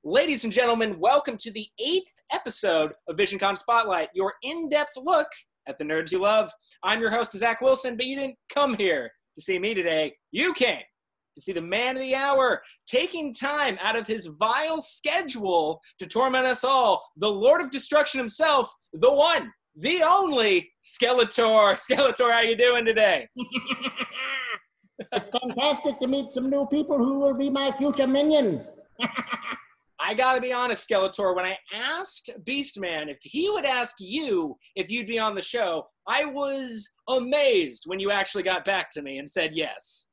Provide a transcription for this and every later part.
Ladies and gentlemen, welcome to the 8th episode of Visioncon Spotlight, your in-depth look at the nerds you love. I'm your host, Zach Wilson, but you didn't come here to see me today. You came to see the man of the hour, taking time out of his vile schedule to torment us all, the Lord of Destruction himself, the one, the only, Skeletor. Skeletor, how you doing today? It's fantastic to meet some new people who will be my future minions. I gotta be honest, Skeletor, when I asked Beastman if he would ask you if you'd be on the show, I was amazed when you actually got back to me and said yes.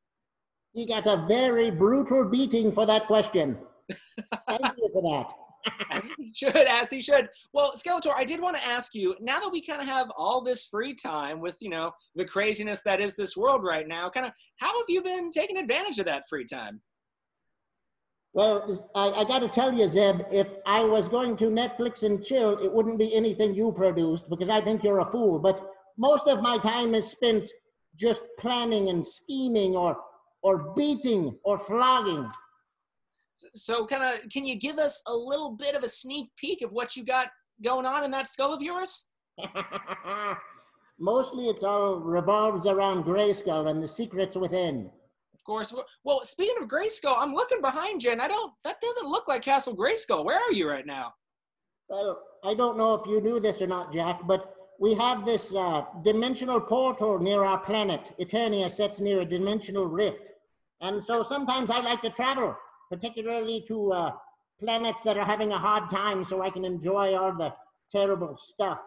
He got a very brutal beating for that question. Thank you for that. As he should. Well, Skeletor, I did want to ask you, now that we kind of have all this free time with, the craziness that is this world right now, kind of how have you been taking advantage of that free time? Well, I got to tell you, Zeb, if I was going to Netflix and chill, it wouldn't be anything you produced because I think you're a fool. But most of my time is spent just planning and scheming or beating or flogging. So kind of, can you give us a little bit of a sneak peek of what you got going on in that skull of yours? Mostly it's all revolves around Grayskull and the secrets within. Of course. Well, speaking of Grayskull, I'm looking behind you, and that doesn't look like Castle Grayskull. Where are you right now? Well, I don't know if you knew this or not, Jack, but we have this dimensional portal near our planet. Eternia sits near a dimensional rift. And so sometimes I like to travel, particularly to planets that are having a hard time so I can enjoy all the terrible stuff.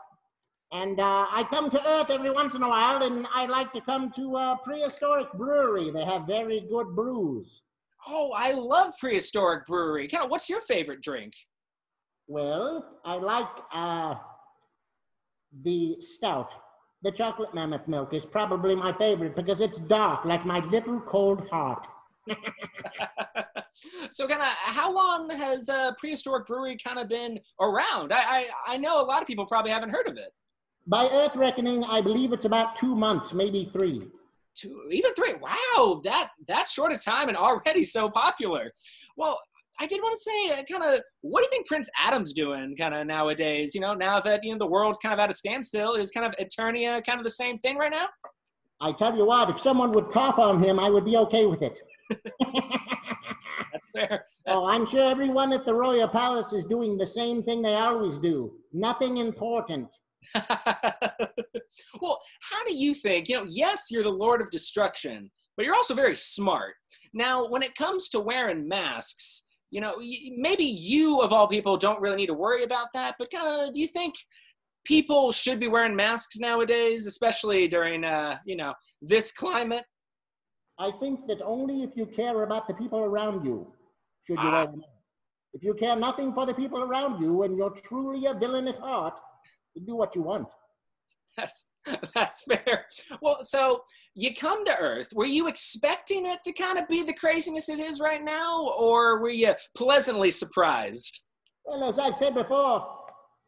And I come to Earth every once in a while, and I like to come to a prehistoric brewery. They have very good brews. Oh, I love prehistoric brewery. Kind of, what's your favorite drink? Well, I like the stout. The chocolate mammoth milk is probably my favorite because it's dark, like my little cold heart. So kind of, how long has prehistoric brewery kind of been around? I know a lot of people probably haven't heard of it. By Earth reckoning, I believe it's about 2 months, maybe 3. Even 3? Wow, that's short a time and already so popular. Well, I did want to say, kind of, what do you think Prince Adam's doing kind of nowadays? Now that the world's kind of at a standstill, is kind of Eternia kind of the same thing right now? I tell you what, if someone would cough on him, I would be okay with it. That's fair. I'm sure everyone at the Royal Palace is doing the same thing they always do. Nothing important. Well, how do you think, yes, you're the Lord of Destruction, but you're also very smart. Now, when it comes to wearing masks, maybe you, of all people, don't really need to worry about that, but kind of, do you think people should be wearing masks nowadays, especially during, this climate? I think that only if you care about the people around you should you wear a mask. If you care nothing for the people around you and you're truly a villain at heart, you do what you want. That's fair. Well, so you come to Earth. Were you expecting it to kind of be the craziness it is right now, or were you pleasantly surprised? Well, as I've said before,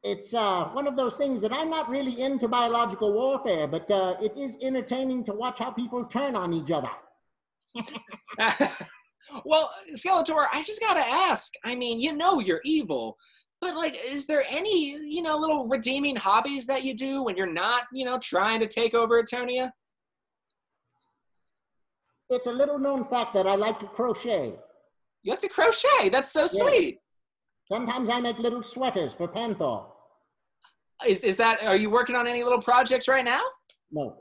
it's one of those things that I'm not really into biological warfare, but it is entertaining to watch how people turn on each other. Well, Skeletor, I just gotta ask. I mean, you're evil. But, is there any, little redeeming hobbies that you do when you're not, trying to take over Eternia? It's a little known fact that I like to crochet. You like to crochet? That's so sweet. Sometimes I make little sweaters for Panther. Are you working on any little projects right now? No.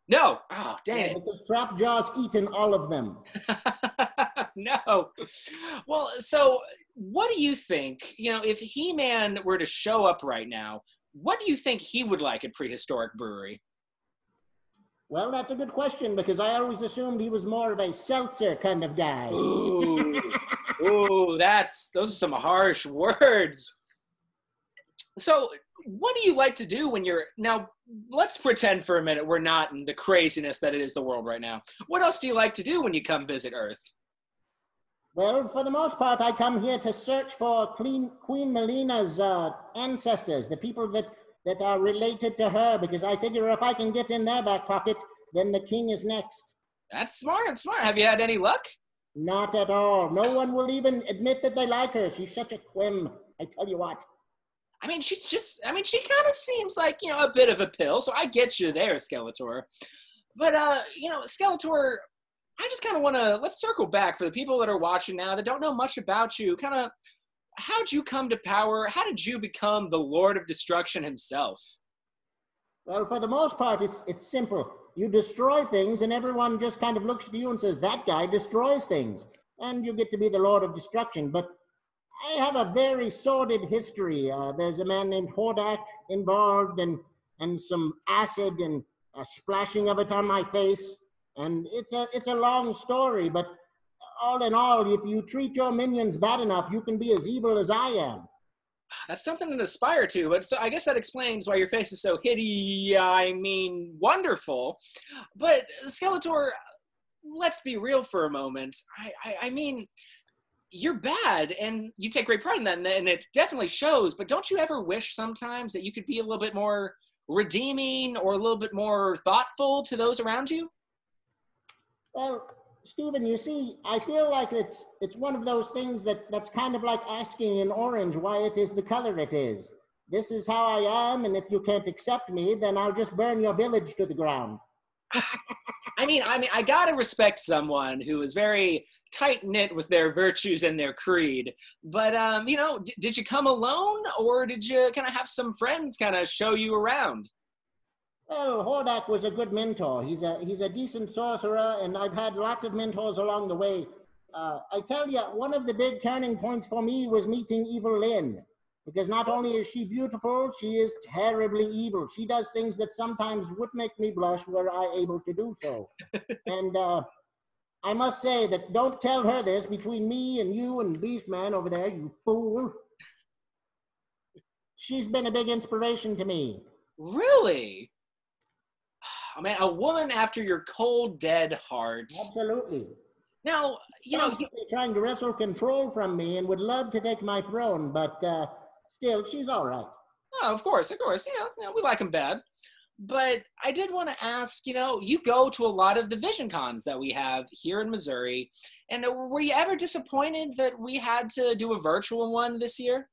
No? Oh, dang it. Because Trapjaw's eaten all of them. No. Well, so what do you think, if He-Man were to show up right now, what do you think he would like at Prehistoric Brewery? Well, that's a good question because I always assumed he was more of a seltzer kind of guy. Ooh, those are some harsh words. So what do you like to do when now let's pretend for a minute we're not in the craziness that it is the world right now. What else do you like to do when you come visit Earth? Well, for the most part, I come here to search for Queen Melina's ancestors, the people that are related to her, because I figure if I can get in their back pocket, then the king is next. That's smart. Have you had any luck? Not at all. No one will even admit that they like her. She's such a quim. I tell you what. I mean, she kind of seems like, a bit of a pill, so I get you there, Skeletor. But, Skeletor, I just kind of want to, let's circle back for the people that are watching now that don't know much about you. Kind of, how'd you come to power? How did you become the Lord of Destruction himself? Well, for the most part, it's simple. You destroy things, and everyone just kind of looks at you and says, that guy destroys things. And you get to be the Lord of Destruction. But I have a very sordid history. There's a man named Hordak involved, and some acid and a splashing of it on my face. And it's a long story, but all in all, if you treat your minions bad enough, you can be as evil as I am. That's something to aspire to, but so I guess that explains why your face is so wonderful. But Skeletor, let's be real for a moment. I mean, you're bad, and you take great pride in that, and it definitely shows, but don't you ever wish sometimes that you could be a little bit more redeeming or a little bit more thoughtful to those around you? Well, Stephen, you see, I feel like it's one of those things that's kind of like asking an orange why it is the color it is. This is how I am, and if you can't accept me, then I'll just burn your village to the ground. I mean, I gotta respect someone who is very tight-knit with their virtues and their creed. But, did you come alone, or did you kind of have some friends kind of show you around? Well, Hordak was a good mentor. He's a decent sorcerer, and I've had lots of mentors along the way. I tell you, one of the big turning points for me was meeting Evil Lynn, because not only is she beautiful, she is terribly evil. She does things that sometimes would make me blush were I able to do so. And I must say that don't tell her this between me and you and Beastman over there, you fool. She's been a big inspiration to me. Really? I mean, a woman after your cold, dead heart. Absolutely. Now, You're trying to wrestle control from me and would love to take my throne, but still, she's all right. Oh, of course. We like them bad. But I did want to ask, you go to a lot of the Visioncons that we have here in Missouri, and were you ever disappointed that we had to do a virtual one this year?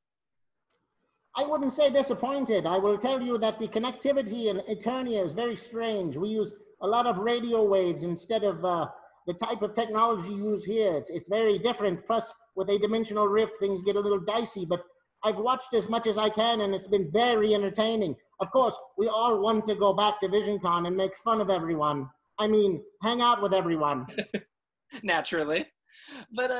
I wouldn't say disappointed. I will tell you that the connectivity in Eternia is very strange. We use a lot of radio waves instead of the type of technology you use here. It's very different. Plus, with a dimensional rift, things get a little dicey. But I've watched as much as I can, and it's been very entertaining. Of course, we all want to go back to Visioncon and make fun of everyone. I mean, hang out with everyone. Naturally. But,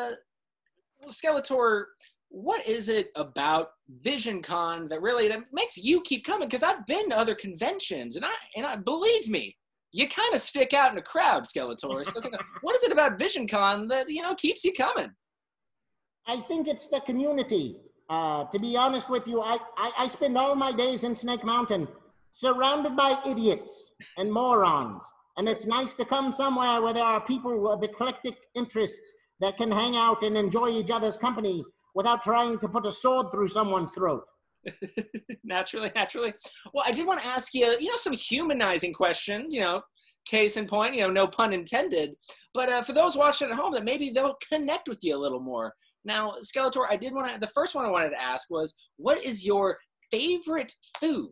Skeletor, what is it about Visioncon that makes you keep coming? Because I've been to other conventions, and I believe me, you kind of stick out in a crowd, Skeletor. So, what is it about Visioncon that keeps you coming? I think it's the community. To be honest with you, I spend all my days in Snake Mountain surrounded by idiots and morons, and it's nice to come somewhere where there are people of eclectic interests that can hang out and enjoy each other's company without trying to put a sword through someone's throat. Naturally. Well, I did want to ask you, some humanizing questions, case in point, no pun intended. But for those watching at home, that maybe they'll connect with you a little more. Now, Skeletor, the first one I wanted to ask was, what is your favorite food?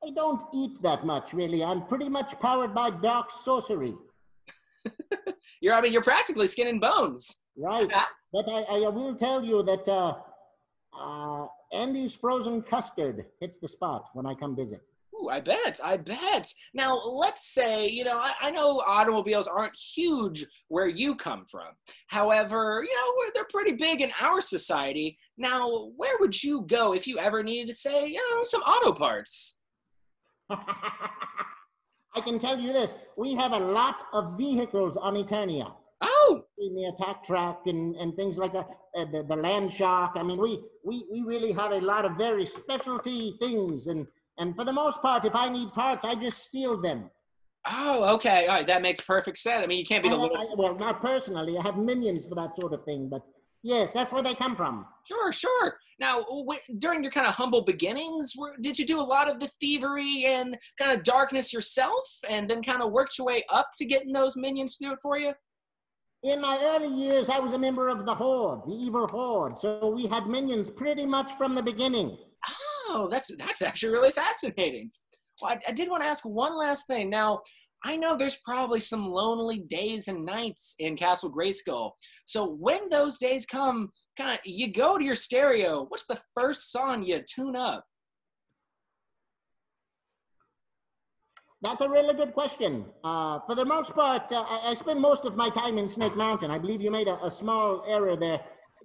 I don't eat that much, really. I'm pretty much powered by dark sorcery. You're practically skin and bones. Right. But I will tell you that Andy's frozen custard hits the spot when I come visit. Ooh, I bet. Now, let's say, I know automobiles aren't huge where you come from. However, they're pretty big in our society. Now, where would you go if you ever needed to say, some auto parts? I can tell you this. We have a lot of vehicles on Eternia. Oh! In the attack track and things like that, the land shark. I mean, we really have a lot of very specialty things. And for the most part, if I need parts, I just steal them. Oh, okay. All right, that makes perfect sense. I mean, you can't be well, not personally. I have minions for that sort of thing. But yes, that's where they come from. Sure. Now, during your kind of humble beginnings, did you do a lot of the thievery and kind of darkness yourself and then kind of worked your way up to getting those minions to do it for you? In my early years, I was a member of the Horde, the evil Horde. So we had minions pretty much from the beginning. Oh, that's actually really fascinating. Well, I did want to ask one last thing. Now, I know there's probably some lonely days and nights in Castle Grayskull. So when those days come, kind of you go to your stereo. What's the first song you tune up? That's a really good question. For the most part, I spend most of my time in Snake Mountain. I believe you made a small error there.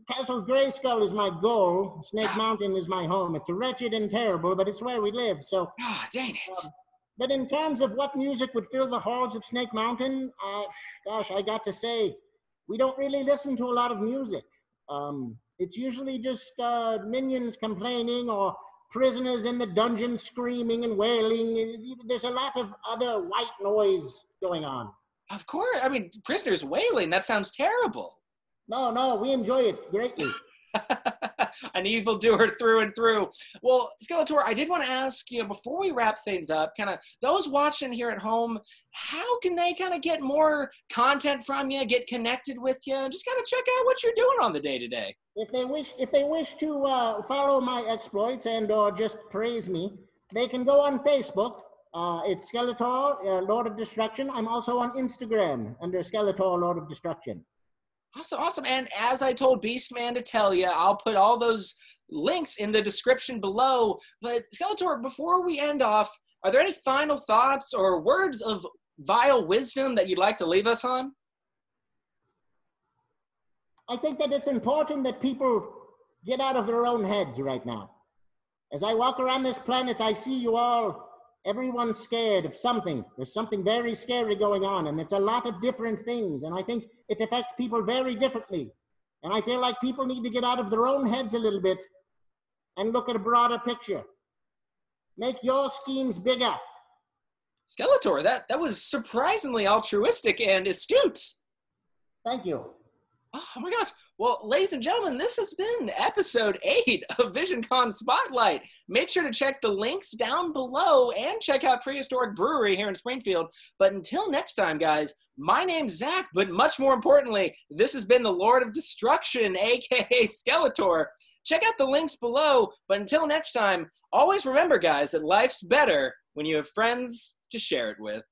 Castle Grayskull is my goal. Snake Mountain is my home. It's wretched and terrible, but it's where we live. So, Dang it. But in terms of what music would fill the halls of Snake Mountain, gosh, I got to say, we don't really listen to a lot of music. It's usually just minions complaining or prisoners in the dungeon screaming and wailing. There's a lot of other white noise going on. Of course. I mean, prisoners wailing, that sounds terrible. No, we enjoy it greatly. An evildoer through and through. Well, Skeletor, I did want to ask you, before we wrap things up, kind of those watching here at home, how can they kind of get more content from you, get connected with you, and just kind of check out what you're doing on the day-to-day? If they wish to follow my exploits and or just praise me, they can go on Facebook. It's Skeletor, Lord of Destruction. I'm also on Instagram under Skeletor, Lord of Destruction. Awesome. And as I told Beastman to tell you, I'll put all those links in the description below. But Skeletor, before we end off, are there any final thoughts or words of vile wisdom that you'd like to leave us on? I think that it's important that people get out of their own heads right now. As I walk around this planet, I see you all, everyone's scared of something. There's something very scary going on, and it's a lot of different things. And I think it affects people very differently. And I feel like people need to get out of their own heads a little bit and look at a broader picture. Make your schemes bigger. Skeletor, that was surprisingly altruistic and astute. Thank you. Oh my gosh. Well, ladies and gentlemen, this has been episode 8 of Visioncon Spotlight. Make sure to check the links down below and check out Prehistoric Brewery here in Springfield. But until next time, guys, my name's Zach, but much more importantly, this has been the Lord of Destruction, aka Skeletor. Check out the links below, but until next time, always remember, guys, that life's better when you have friends to share it with.